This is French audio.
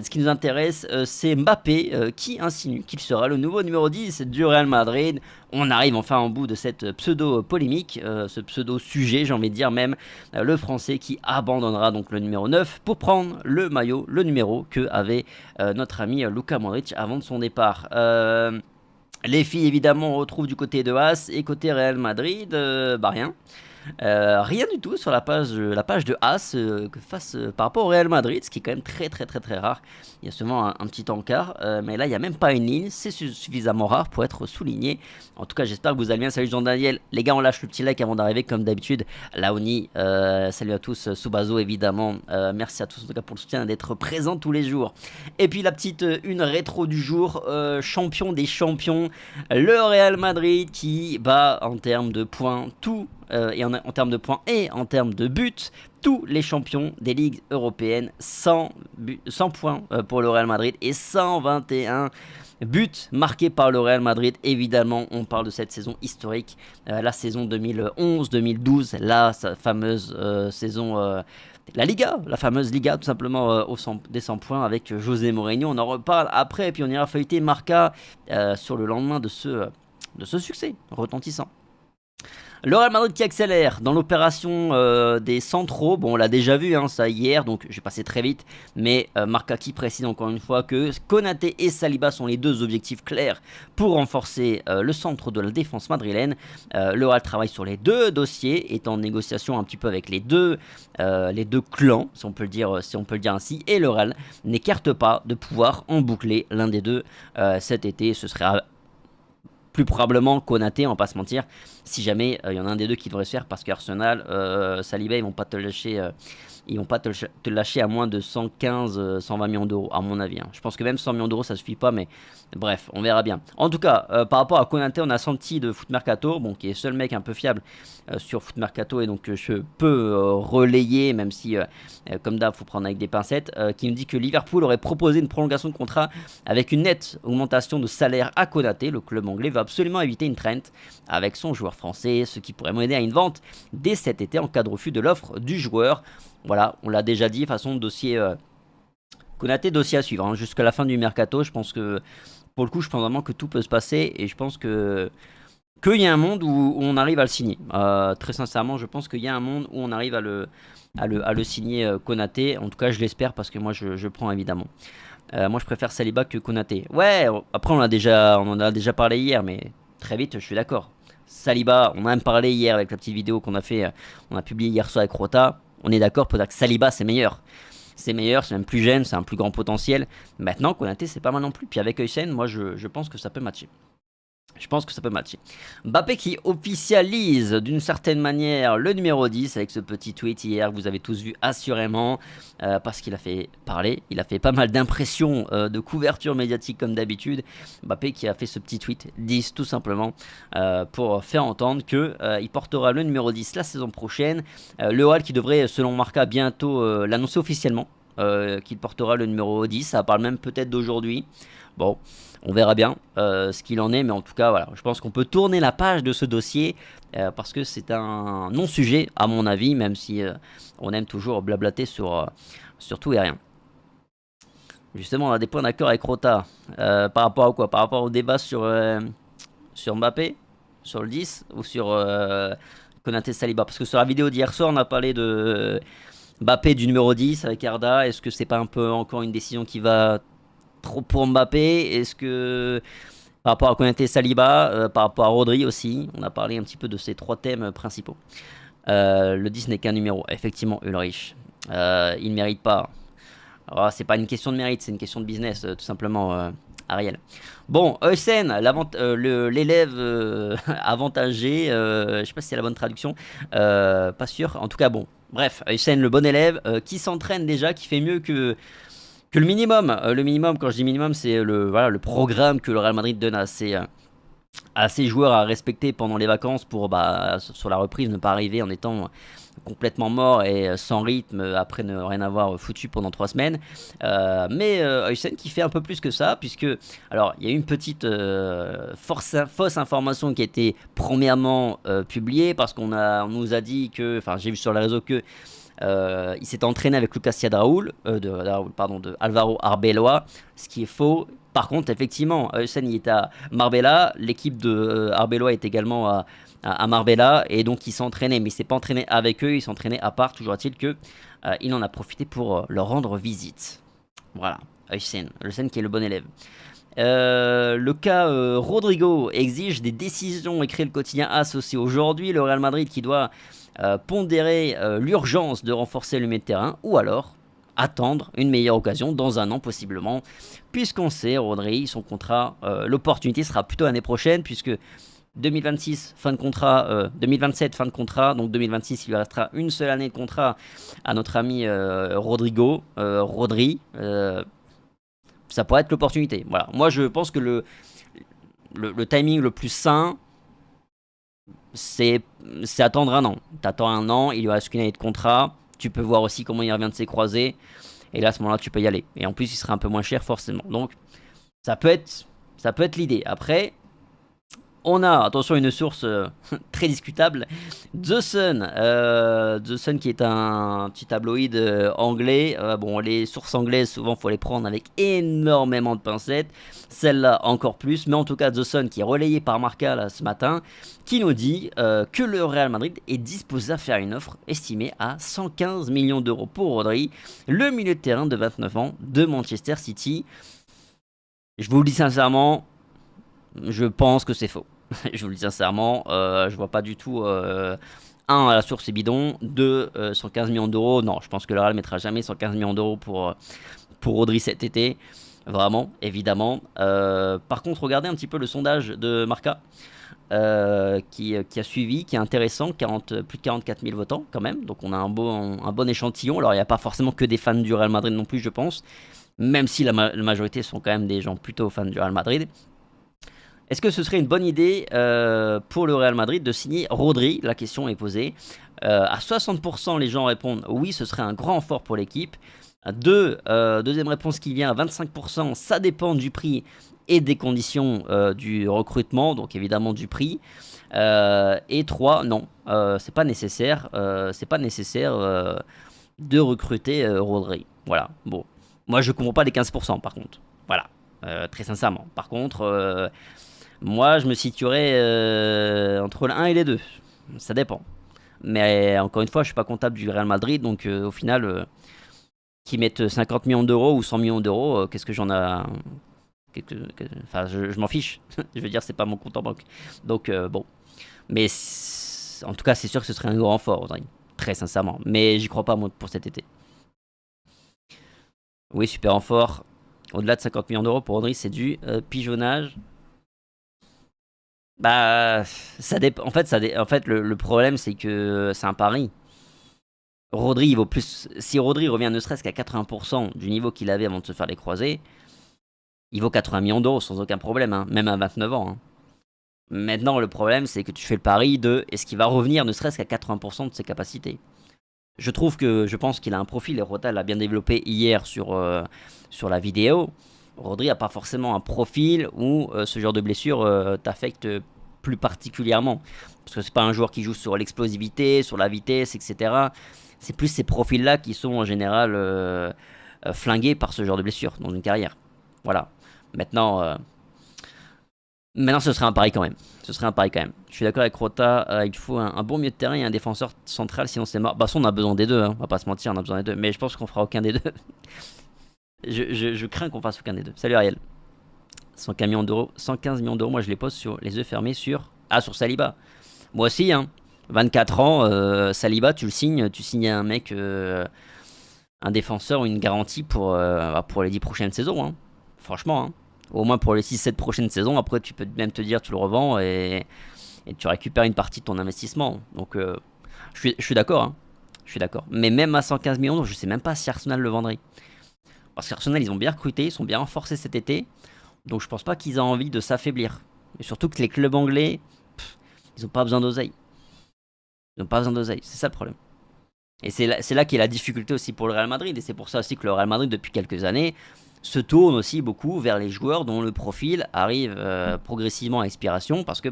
Ce qui nous intéresse, c'est Mbappé qui insinue qu'il sera le nouveau numéro 10 du Real Madrid. On arrive enfin au bout de cette pseudo-polémique, ce pseudo-sujet, j'ai envie de dire même, le Français qui abandonnera donc le numéro 9 pour prendre le maillot, le numéro que avait notre ami Luka Modric avant de son départ. Les filles, évidemment, on retrouve du côté de As et côté Real Madrid, bah rien. Rien du tout sur la page de As par rapport au Real Madrid, ce qui est quand même très rare. Il y a souvent un petit encart, mais là il n'y a même pas une ligne, c'est suffisamment rare pour être souligné. En tout cas, j'espère que vous allez bien. Salut Jean-Daniel, les gars, on lâche le petit like avant d'arriver comme d'habitude. Laoni, salut à tous, Subazo évidemment, merci à tous en tout cas pour le soutien d'être présent tous les jours. Et puis la petite une rétro du jour, champion des champions, le Real Madrid qui bat en termes de points tout. Et en termes de points et en termes de buts, tous les champions des ligues européennes, 100 points pour le Real Madrid et 121 buts marqués par le Real Madrid. Évidemment, on parle de cette saison historique, la saison 2011-2012, la fameuse saison... la Liga, la fameuse Liga, tout simplement des 100 points avec José Mourinho. On en reparle après, et puis on ira feuilleter Marca sur le lendemain de ce succès retentissant. Le Real Madrid qui accélère dans l'opération des centraux. Bon, on l'a déjà vu ça hier, donc je vais passer très vite. Mais Marca qui précise encore une fois que Konaté et Saliba sont les deux objectifs clairs pour renforcer le centre de la défense madrilène. Le Real travaille sur les deux dossiers, est en négociation un petit peu avec les deux clans, si on peut le dire ainsi. Et le Real n'écarte pas de pouvoir en boucler l'un des deux cet été. Ce serait plus probablement Konaté, on va pas se mentir, si jamais il y en a un des deux qui devrait se faire, parce qu'Arsenal, Saliba, ils vont pas te lâcher, te lâcher à moins de 115, 120 millions d'euros, à mon avis. Je pense que même 100 millions d'euros, ça suffit pas, mais bref, on verra bien. En tout cas, par rapport à Konaté, on a senti de Foot Mercato, bon, qui est le seul mec un peu fiable sur Foot Mercato, et donc je peux relayer, même si, comme d'hab, faut prendre avec des pincettes, qui nous dit que Liverpool aurait proposé une prolongation de contrat avec une nette augmentation de salaire à Konaté. Le club anglais veut absolument éviter une Trent avec son joueur français, ce qui pourrait mener à une vente dès cet été en cas de refus de l'offre du joueur. Voilà, on l'a déjà dit, façon dossier Konaté, dossier à suivre jusqu'à la fin du mercato. Je pense que pour le coup, je pense vraiment que tout peut se passer, et je pense qu'il y a un monde où on arrive à le signer. Très sincèrement, je pense qu'il y a un monde où on arrive à le signer Konaté. En tout cas, je l'espère, parce que moi, je prends évidemment. Moi, je préfère Saliba que Konaté. Ouais, après, on en a déjà parlé hier, mais très vite, je suis d'accord. Saliba, on en a même parlé hier avec la petite vidéo qu'on a fait, on a publié hier soir avec Rota. On est d'accord pour dire que Saliba, c'est meilleur. C'est meilleur, c'est même plus jeune, c'est un plus grand potentiel. Maintenant, Konaté, c'est pas mal non plus. Puis avec Heusen, moi, je pense que ça peut matcher. Je pense que ça peut matcher. Mbappé qui officialise d'une certaine manière le numéro 10 avec ce petit tweet hier que vous avez tous vu assurément, parce qu'il a fait parler, il a fait pas mal d'impressions de couverture médiatique comme d'habitude. Mbappé qui a fait ce petit tweet 10 tout simplement pour faire entendre qu'il portera le numéro 10 la saison prochaine. Le Real qui devrait selon Marca bientôt l'annoncer officiellement, qu'il portera le numéro 10, ça parle même peut-être d'aujourd'hui. Bon, on verra bien ce qu'il en est, mais en tout cas, voilà, je pense qu'on peut tourner la page de ce dossier parce que c'est un non-sujet, à mon avis, même si on aime toujours blablater sur tout et rien. Justement, on a des points d'accord avec Rota. Par rapport à quoi? Par rapport au débat sur Mbappé, sur le 10, ou sur Konaté Saliba? Parce que sur la vidéo d'hier soir, on a parlé de Mbappé du numéro 10 avec Arda. Est-ce que c'est pas un peu encore une décision qui va trop pour Mbappé? Est-ce que par rapport à Konaté Saliba, par rapport à Rodri aussi, on a parlé un petit peu de ces trois thèmes principaux. Le 10 n'est qu'un numéro, effectivement, Ulrich. Il ne mérite pas. Alors, c'est pas une question de mérite, c'est une question de business, tout simplement, Ariel. Bon, Heusen, l'élève avantagé, je sais pas si c'est la bonne traduction, pas sûr. En tout cas, bon, bref, Heusen, le bon élève, qui s'entraîne déjà, qui fait mieux que le minimum. Le minimum, quand je dis minimum, c'est le programme que le Real Madrid donne à ses joueurs à respecter pendant les vacances pour, sur la reprise, ne pas arriver en étant complètement mort et sans rythme après ne rien avoir foutu pendant 3 semaines. Mais Heusen qui fait un peu plus que ça, puisque, alors, il y a eu une petite fausse information qui a été premièrement publiée, parce qu'on nous a dit que, enfin, j'ai vu sur les réseaux que Il s'est entraîné avec Lucas Yadraoul, pardon, de Alvaro Arbeloa, ce qui est faux. Par contre, effectivement, Hussein il est à Marbella, l'équipe de Arbeloa est également à Marbella, et donc il s'est entraîné, mais il s'est pas entraîné avec eux, il s'est entraîné à part. Toujours est-il que il en a profité pour leur rendre visite. Voilà, Hussein qui est le bon élève. Le cas Rodrigo exige des décisions, écrit le quotidien AS aussi aujourd'hui. Le Real Madrid qui doit pondérer l'urgence de renforcer le milieu de terrain, ou alors attendre une meilleure occasion dans un an possiblement, puisqu'on sait, Rodri, son contrat, l'opportunité sera plutôt l'année prochaine, puisque 2026 fin de contrat, 2027 fin de contrat, donc 2026 il lui restera une seule année de contrat à notre ami Rodri. Ça pourrait être l'opportunité. Voilà. Moi, je pense que le timing le plus sain, c'est attendre un an. T'attends un an, il lui reste qu'une année de contrat. Tu peux voir aussi comment il revient de ses croisés. Et là, à ce moment-là, tu peux y aller. Et en plus, il sera un peu moins cher, forcément. Donc, ça peut être l'idée. Après, on a, attention, une source très discutable, The Sun. The Sun qui est un petit tabloïd anglais. Bon, les sources anglaises, souvent, faut les prendre avec énormément de pincettes. Celle-là, encore plus. Mais en tout cas, The Sun qui est relayé par Marca là, ce matin, qui nous dit que le Real Madrid est disposé à faire une offre estimée à 115 millions d'euros pour Rodri, le milieu de terrain de 29 ans de Manchester City. Je vous le dis sincèrement, je pense que c'est faux. Je vous le dis sincèrement, je vois pas du tout. La source est bidon. 2, 115 millions d'euros. Non, je pense que le Real mettra jamais 115 millions d'euros pour Rodri cet été. Vraiment, évidemment. Par contre, regardez un petit peu le sondage de Marca qui a suivi, qui est intéressant. Plus de 44 000 votants quand même. Donc on a un bon échantillon. Alors il n'y a pas forcément que des fans du Real Madrid non plus, je pense. Même si la majorité sont quand même des gens plutôt fans du Real Madrid. Est-ce que ce serait une bonne idée pour le Real Madrid de signer Rodri? La question est posée. À 60%, les gens répondent oui, ce serait un grand effort pour l'équipe. Deuxième réponse qui vient à 25%, ça dépend du prix et des conditions du recrutement, donc évidemment du prix. Et 3, non, c'est pas nécessaire. De recruter Rodri. Voilà. Bon, moi je comprends pas les 15% par contre. Voilà, très sincèrement. Par contre, moi je me situerais entre le 1 et les 2. Ça dépend. Mais encore une fois, je suis pas comptable du Real Madrid, donc au final, qu'ils mettent 50 millions d'euros ou 100 millions d'euros, qu'est-ce que j'en ai. Enfin, je m'en fiche. Je veux dire, c'est pas mon compte en banque. Donc bon. Mais en tout cas, c'est sûr que ce serait un gros renfort, Rodri. Très sincèrement. Mais j'y crois pas, moi, pour cet été. Oui, super renfort. Au-delà de 50 millions d'euros pour Rodri, c'est du pigeonnage. Bah, ça dépend. En fait, le problème, c'est que c'est un pari. Rodri, il vaut plus. Si Rodri revient ne serait-ce qu'à 80% du niveau qu'il avait avant de se faire les croisés, il vaut 80 millions d'euros sans aucun problème, hein, même à 29 ans. Hein. Maintenant, le problème, c'est que tu fais le pari de est-ce qu'il va revenir ne serait-ce qu'à 80% de ses capacités. Je pense qu'il a un profil, et Rota l'a bien développé hier sur la vidéo. Rodri a pas forcément un profil où ce genre de blessure t'affecte plus particulièrement. Parce que c'est pas un joueur qui joue sur l'explosivité, sur la vitesse, etc. C'est plus ces profils-là qui sont en général flingués par ce genre de blessure dans une carrière. Voilà. Maintenant, ce serait un pari quand même. Ce serait un pari quand même. Je suis d'accord avec Rota, il faut un bon milieu de terrain et un défenseur central, sinon c'est mort. Bah, ça, on a besoin des deux, hein. On va pas se mentir, on a besoin des deux. Mais je pense qu'on fera aucun des deux. je crains qu'on fasse aucun des deux. Salut Ariel. 115 millions d'euros, moi je les pose sur les yeux fermés sur Saliba. Moi aussi, hein. 24 ans, Saliba, tu signes un mec, un défenseur ou une garantie pour les 10 prochaines saisons. Hein. Franchement, hein. Au moins pour les 6-7 prochaines saisons. Après, tu peux même te dire, tu le revends et tu récupères une partie de ton investissement. Donc, je suis d'accord. Hein. Je suis d'accord. Mais même à 115 millions, je sais même pas si Arsenal le vendrait. Parce qu'Arsenal, ils ont bien recruté, ils sont bien renforcés cet été. Donc, je pense pas qu'ils aient envie de s'affaiblir. Et surtout que les clubs anglais, ils ont pas besoin d'oseille. Ils n'ont pas besoin d'oseille. C'est ça le problème. Et c'est là qu'est la difficulté aussi pour le Real Madrid. Et c'est pour ça aussi que le Real Madrid, depuis quelques années, se tourne aussi beaucoup vers les joueurs dont le profil arrive progressivement à expiration parce que